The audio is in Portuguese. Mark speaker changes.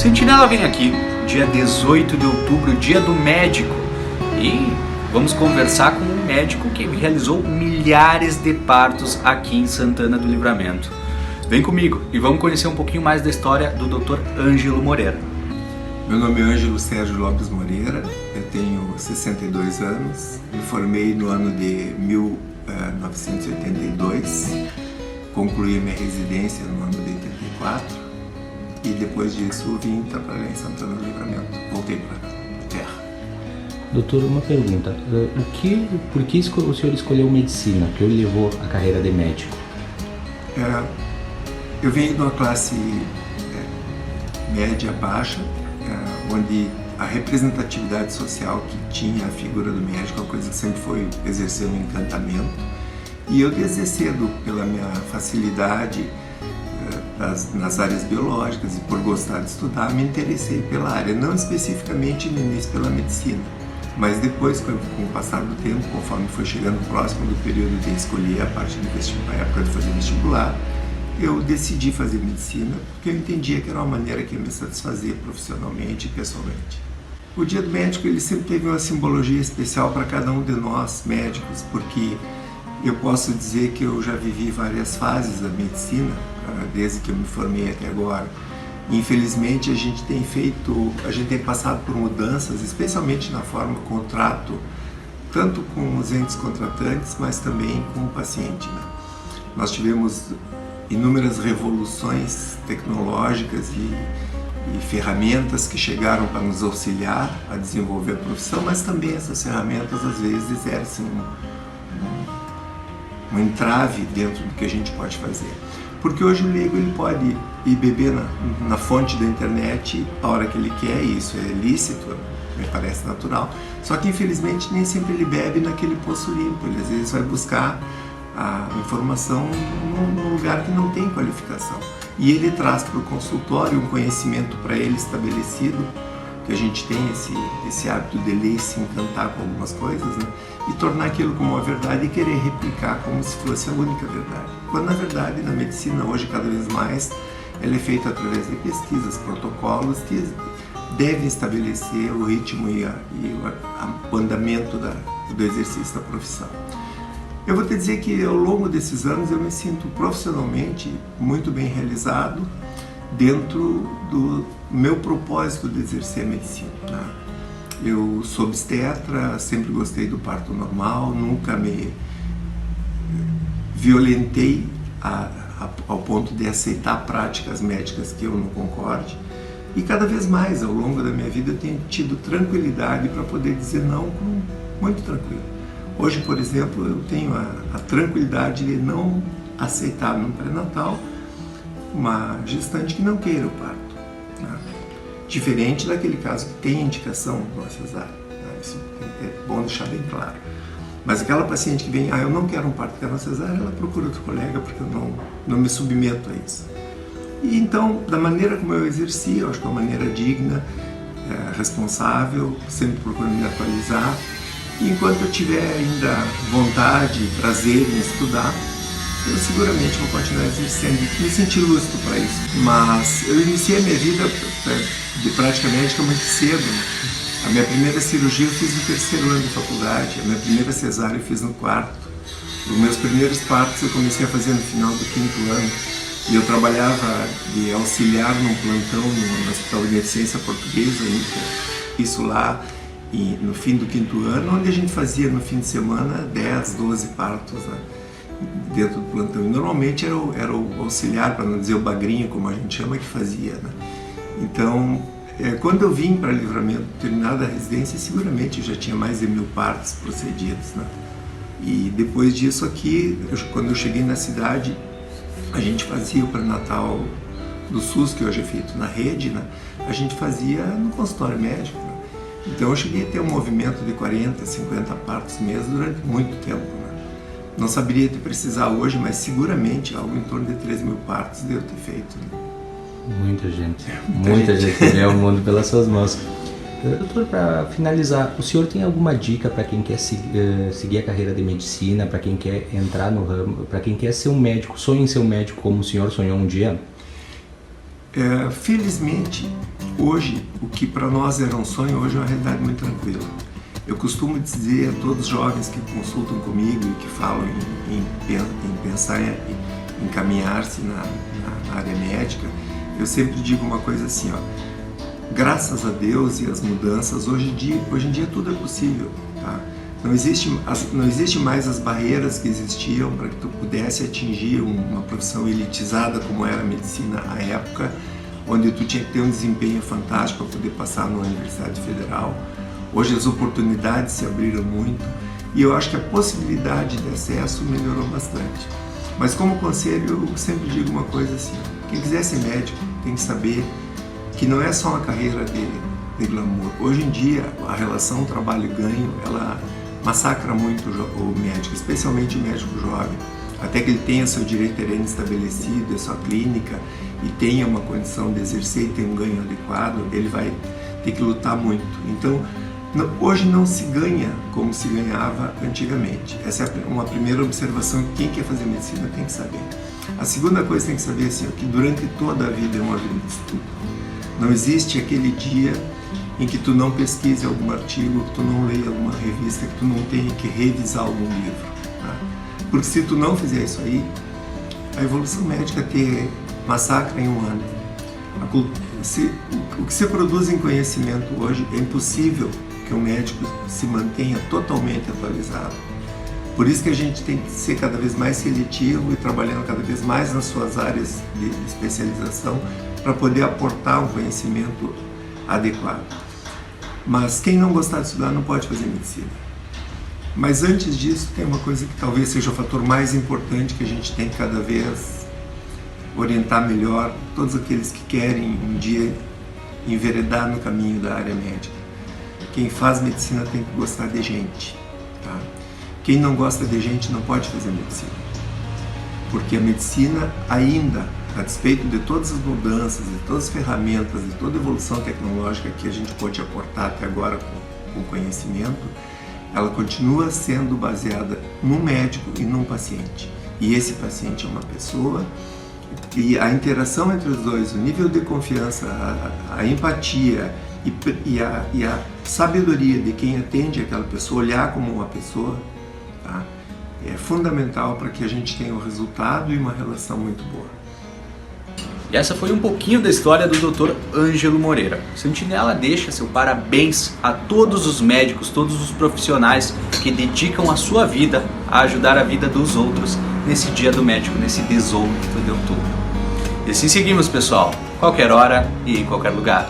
Speaker 1: Sentinela vem aqui, dia 18 de outubro, dia do médico, e vamos conversar com um médico que realizou milhares de partos aqui em Santana do Livramento. Vem comigo e vamos conhecer um pouquinho mais da história do Dr. Ângelo Moreira.
Speaker 2: Meu nome é Ângelo Sérgio Lopes Moreira, eu tenho 62 anos, me formei no ano de 1982, concluí minha residência no ano de 84 e depois disso vim trabalhar em Santana do Livramento, voltei para a terra.
Speaker 3: Doutor, uma pergunta, por que o senhor escolheu medicina? O que o levou à carreira de médico?
Speaker 2: Eu venho de uma classe média baixa, onde a representatividade social que tinha a figura do médico, uma coisa que sempre foi exercer um encantamento. E eu desde cedo, pela minha facilidade nas áreas biológicas e por gostar de estudar, me interessei pela área, não especificamente no início pela medicina, mas depois, com o passar do tempo, conforme foi chegando próximo do período de escolher a parte do vestibular, a época de fazer vestibular, eu decidi fazer medicina porque eu entendia que era uma maneira que ia me satisfazer profissionalmente e pessoalmente. O Dia do Médico ele sempre teve uma simbologia especial para cada um de nós médicos, porque eu posso dizer que eu já vivi várias fases da medicina, desde que eu me formei até agora. Infelizmente a gente tem passado por mudanças, especialmente na forma como trato, tanto com os entes contratantes, mas também com o paciente, né? Nós tivemos inúmeras revoluções tecnológicas e ferramentas que chegaram para nos auxiliar a desenvolver a profissão, mas também essas ferramentas às vezes exercem um entrave dentro do que a gente pode fazer. Porque hoje o leigo ele pode ir beber na fonte da internet a hora que ele quer, e isso é lícito, me parece natural. Só que infelizmente nem sempre ele bebe naquele poço limpo, ele às vezes vai buscar a informação num lugar que não tem qualificação. E ele traz para o consultório um conhecimento para ele estabelecido, que a gente tem esse hábito de ler e se encantar com algumas coisas, né? E tornar aquilo como uma verdade e querer replicar como se fosse a única verdade. Quando na verdade na medicina hoje cada vez mais ela é feita através de pesquisas, protocolos que devem estabelecer o ritmo e o andamento do exercício da profissão. Eu vou te dizer que ao longo desses anos eu me sinto profissionalmente muito bem realizado dentro do meu propósito de exercer a medicina, né? Eu sou obstetra, sempre gostei do parto normal, nunca me violentei ao ponto de aceitar práticas médicas que eu não concorde, e cada vez mais ao longo da minha vida eu tenho tido tranquilidade para poder dizer não muito tranquilo. Hoje, por exemplo, eu tenho a tranquilidade de não aceitar no pré-natal uma gestante que não queira o parto, né? Diferente daquele caso que tem indicação de uma cesárea, né? Isso é bom deixar bem claro. Mas aquela paciente que vem, eu não quero um parto, quero uma cesárea, ela procura outro colega porque eu não me submeto a isso. E então, da maneira como eu exerci, eu acho que é uma maneira digna, responsável, sempre procuro me atualizar. E enquanto eu tiver ainda vontade e prazer em estudar, eu seguramente vou continuar exercendo, me sentir lúcido para isso. Mas eu iniciei a minha vida de prática médica muito cedo. A minha primeira cirurgia eu fiz no 3º ano de faculdade, a minha primeira cesárea eu fiz no 4º. Os meus primeiros partos eu comecei a fazer no final do 5º ano. E eu trabalhava de auxiliar num plantão no Hospital de Medicina Portuguesa, isso lá no fim do 5º ano, onde a gente fazia no fim de semana 10, 12 partos, né, dentro do plantão. E normalmente era o auxiliar, para não dizer o bagrinho, como a gente chama, que fazia, né? Então, quando eu vim para Livramento, terminada a residência, seguramente eu já tinha mais de 1000 partos procedidos, né? E depois disso aqui, quando eu cheguei na cidade, a gente fazia o pré-natal do SUS, que hoje é feito na rede, né? A gente fazia no consultório médico, né? Então eu cheguei a ter um movimento de 40, 50 partos mês durante muito tempo, né? Não saberia te precisar hoje, mas seguramente algo em torno de 3.000 partos devo ter feito, né?
Speaker 3: Muita gente vê o mundo pelas suas mãos. Doutor, para finalizar, o senhor tem alguma dica para quem quer seguir a carreira de medicina, para quem quer entrar no ramo, para quem quer ser um médico, sonha em ser um médico como o senhor sonhou um dia?
Speaker 2: Felizmente, hoje, o que para nós era um sonho, hoje é uma realidade muito tranquila. Eu costumo dizer a todos os jovens que consultam comigo e que falam em pensar em encaminhar-se na área médica, eu sempre digo uma coisa assim, ó, graças a Deus e as mudanças, hoje em dia tudo é possível, tá? Não existe mais as barreiras que existiam para que tu pudesse atingir uma profissão elitizada como era a medicina à época, onde tu tinha que ter um desempenho fantástico para poder passar numa Universidade Federal. Hoje as oportunidades se abriram muito e eu acho que a possibilidade de acesso melhorou bastante. Mas como conselho, eu sempre digo uma coisa assim, quem quiser ser médico tem que saber que não é só uma carreira de glamour. Hoje em dia, a relação trabalho-ganho, ela massacra muito o médico, especialmente o médico jovem. Até que ele tenha seu direito terreno estabelecido, a sua clínica, e tenha uma condição de exercer e ter um ganho adequado, ele vai ter que lutar muito. Então, hoje não se ganha como se ganhava antigamente. Essa é uma primeira observação que quem quer fazer medicina tem que saber. A segunda coisa que tem que saber é assim, que durante toda a vida é uma vida de estudo. Não existe aquele dia em que tu não pesquise algum artigo, que tu não leia alguma revista, que tu não tenha que revisar algum livro. Tá? Porque se tu não fizer isso aí, a evolução médica te massacra em um ano. O que se produz em conhecimento hoje é impossível que o médico se mantenha totalmente atualizado. Por isso que a gente tem que ser cada vez mais seletivo e trabalhando cada vez mais nas suas áreas de especialização para poder aportar um conhecimento adequado. Mas quem não gostar de estudar não pode fazer medicina. Mas antes disso tem uma coisa que talvez seja o fator mais importante que a gente tem que cada vez orientar melhor todos aqueles que querem um dia enveredar no caminho da área médica. Quem faz medicina tem que gostar de gente, tá? Quem não gosta de gente não pode fazer medicina. Porque a medicina ainda, a despeito de todas as mudanças, de todas as ferramentas, de toda a evolução tecnológica que a gente pode aportar até agora com conhecimento, ela continua sendo baseada num médico e num paciente. E esse paciente é uma pessoa, e a interação entre os dois, o nível de confiança, a empatia e a sabedoria de quem atende aquela pessoa, olhar como uma pessoa, tá? É fundamental para que a gente tenha um resultado e uma relação muito boa.
Speaker 1: E essa foi um pouquinho da história do Dr. Ângelo Moreira. Sentinela deixa seu parabéns a todos os médicos, todos os profissionais que dedicam a sua vida a ajudar a vida dos outros nesse Dia do Médico, nesse 18 de outubro. E assim seguimos, pessoal, qualquer hora e em qualquer lugar.